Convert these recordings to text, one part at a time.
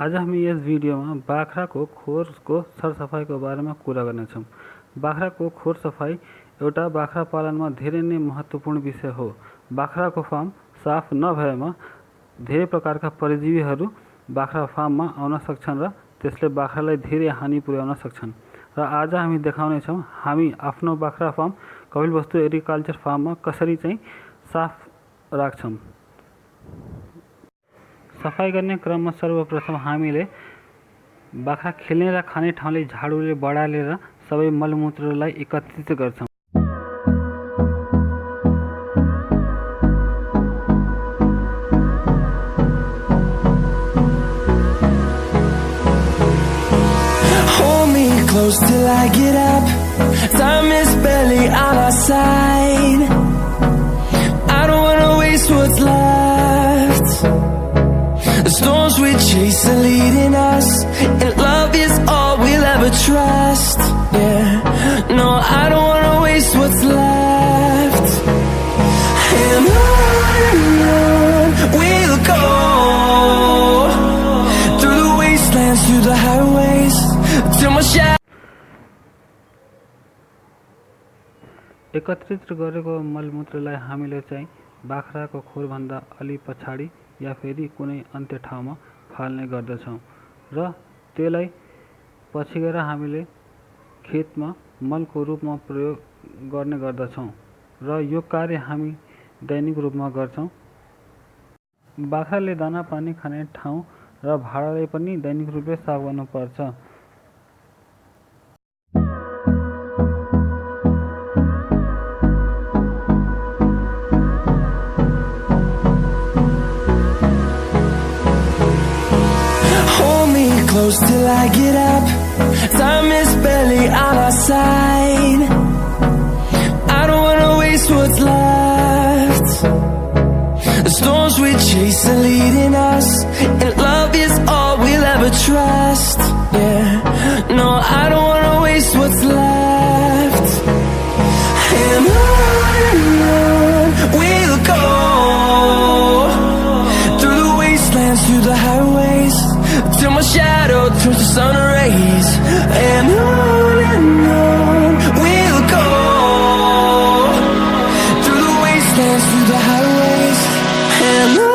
आज हामी यस भिडियोमा बाख्राको खोरको सरसफाइको बारेमा कुरा गर्नेछौँ। बाख्राको खोर सफाई एउटा बाख्रा पालनमा धेरै नै महत्त्वपूर्ण विषय हो। बाख्राको फार्म साफ नभएमा धेरै प्रकारका परजीवीहरू बाख्रा फार्ममा आउन सक्छन् र त्यसले बाख्रालाई धेरै हानि पुर्याउन सक्छन्। र आज हामी देखाउनेछौँ हामी आफ्नो बाख्रा फार्म कपिलवस्तु एग्रिकल्चर फार्ममा कसरी चाहिँ साफ राख्छौँ। सफाई गर्ने क्रममा सर्वप्रथम हामीले बाख्रा खेल्ने र खाने ठाउँलाई झाडुले बढालेर सबै मलमूत्रलाई एकत्रित गर्छौँ। Close till I get up. Time is barely on our side. I don't wanna waste what's left. The storms we chase are leading us, and love is all we'll ever trust. Yeah, no, I don't wanna waste what's left. And on we'll go, through the wastelands, through the highways, till my shadow. एकत्रित गरेको मलमूत्रलाई हामीले चाहिँ बाख्राको खोरभन्दा अलि पछाडि या फेरि कुनै अन्त्य ठाउँमा फाल्ने गर्दछौँ र त्यसलाई पछि गएर हामीले खेतमा मलको रूपमा प्रयोग गर्ने गर्दछौँ र यो कार्य हामी दैनिक रूपमा गर्छौँ। बाख्राले दाना पानी खाने ठाउँ र भाँडालाई पनि दैनिक रूपले साफ गर्नुपर्छ। Close till I get up. Time is barely on our side. I don't wanna waste what's left. The storms we chase are leading us, and love is all we'll ever trust. Yeah, no, I don't wanna waste what's left. And on we'll go, through the wastelands, through the highways, till my shadow turns to sun rays. And on we'll go, through the wastelands, through the highways. And on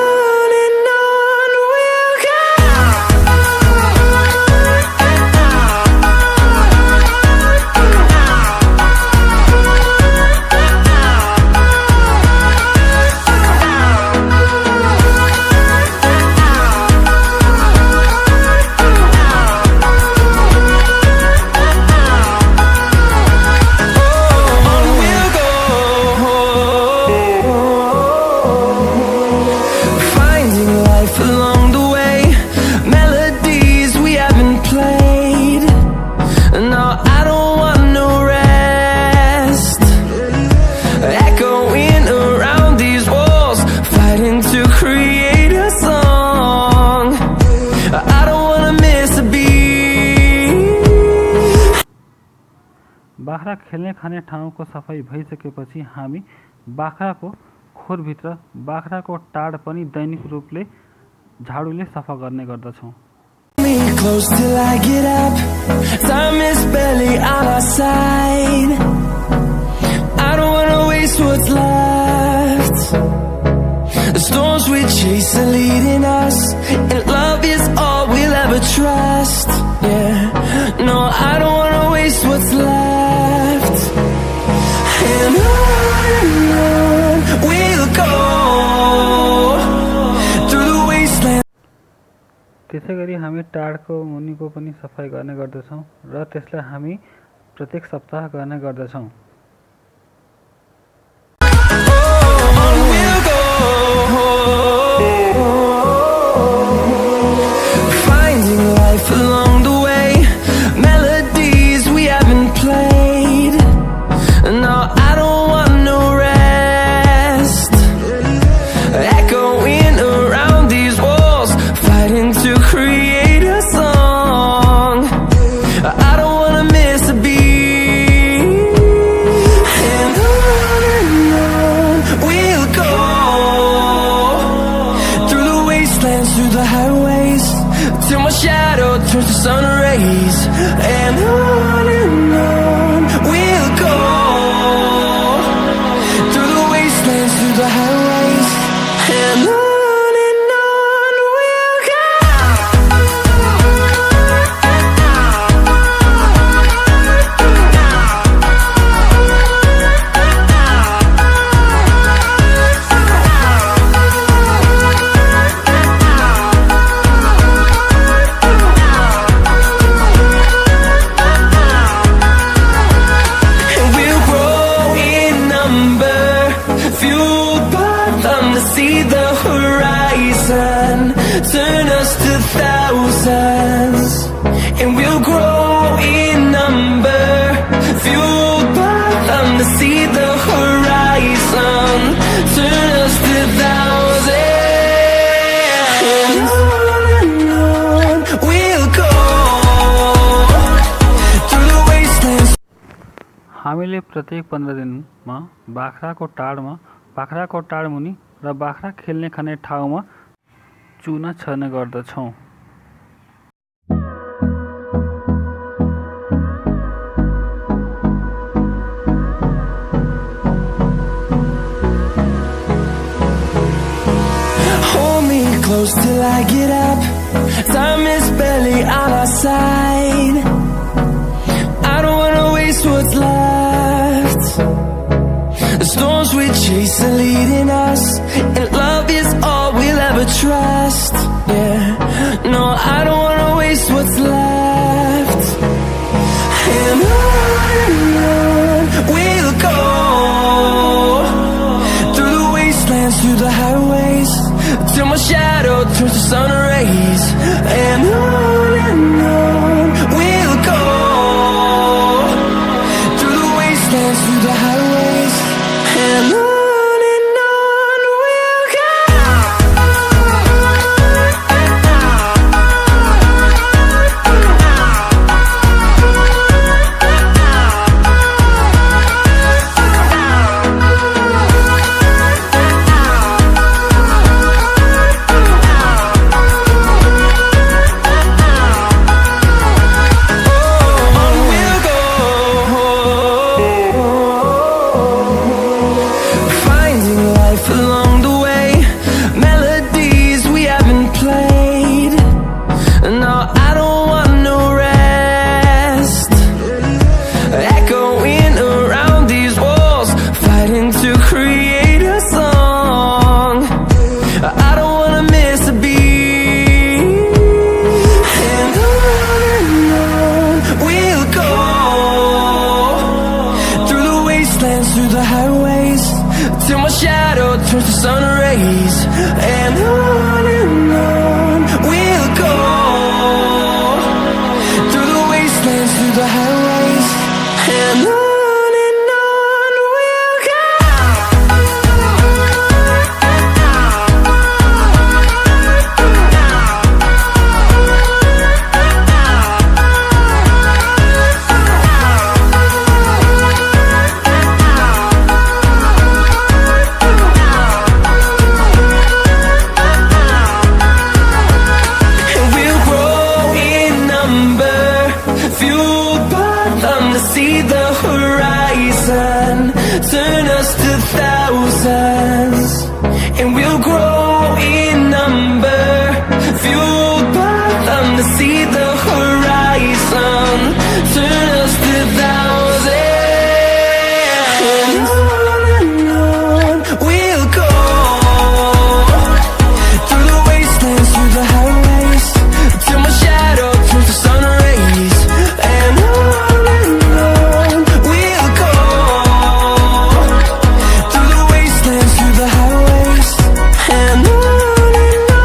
we'll go. बाख्रा खेल्ने खाने ठाउँको सफाई भइसकेपछि हामी बाख्राको खोरभित्र बाख्राको Tod पनि दैनिक रूपले झाडुले सफा गर्ने गर्दछौँ। Close till I get up. Time is barely on our side. I don't wanna waste what's left. The storms we chase are leading us, and love is all we'll ever trust. Yeah, no, I don't wanna waste what's left. And on we'll go, through the wasteland. त्यसैगरी हामी टाडको मुनिको पनि सफाई गर्ने गर्दछौँ र त्यसलाई हामी प्रत्येक सप्ताह गर्ने गर्दछौँ। Along the way, melodies we haven't played. No, I don't want no rest. Echoing around these walls, fighting to create a song. I don't wanna miss a beat. And on we'll go, till my shadow turns to sun rays. And on we'll go, through the wastelands, through the highways, and on we'll go. Turn us to thousands, and we'll grow in number, fueled by them to see the horizon. Turn us to thousands, and on we'll go, through the wastelands. हामीले प्रत्येक 15 दिनमा बाख्राको Tod मुनि र बाख्रा खेल्ने खाने ठाउँमा चुना छर्ने गर्दछौं। Hold me close till I get up. Time is barely on our side. I don't wanna waste what's left. The storms we chase are leading us, and love is all we'll ever trust. Yeah, no, I don't wanna waste what's left. And on we'll go, through the wastelands, through the highways, till my shadow turns to sun rays. And on we'll go, through the wastelands, through the highways, and on we'll go. Through the highways, till my shadow turns to sun rays. And on we'll go, through the wastelands, through the highways, and on we'll go. Turn us to thousands, and we'll grow in number, fueled by them to see the horizon. Turn us to thousands, and on we'll go, through the wastelands, through the highways, till my shadow turns to sun rays. And on we'll go, through the wastelands, through the highways, and on we'll go.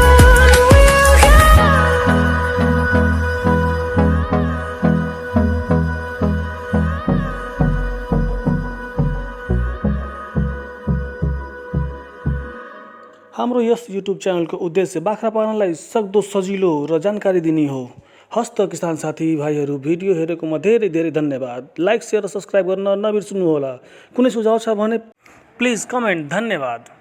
हाम्रो yes YouTube च्यानलको उद्देश्य बाख्रा पालनलाई सक्दो सजिलो र जानकारी दिने हो। हस्त किसान साथी भाइहरू, भिडियो हेरेकोमा धेरै धेरै धन्यवाद। लाइक, शेयर र सब्स्क्राइब गर्न नबिर्सनु होला। कुनै सुझाव छ भने प्लिज कमेन्ट। धन्यवाद।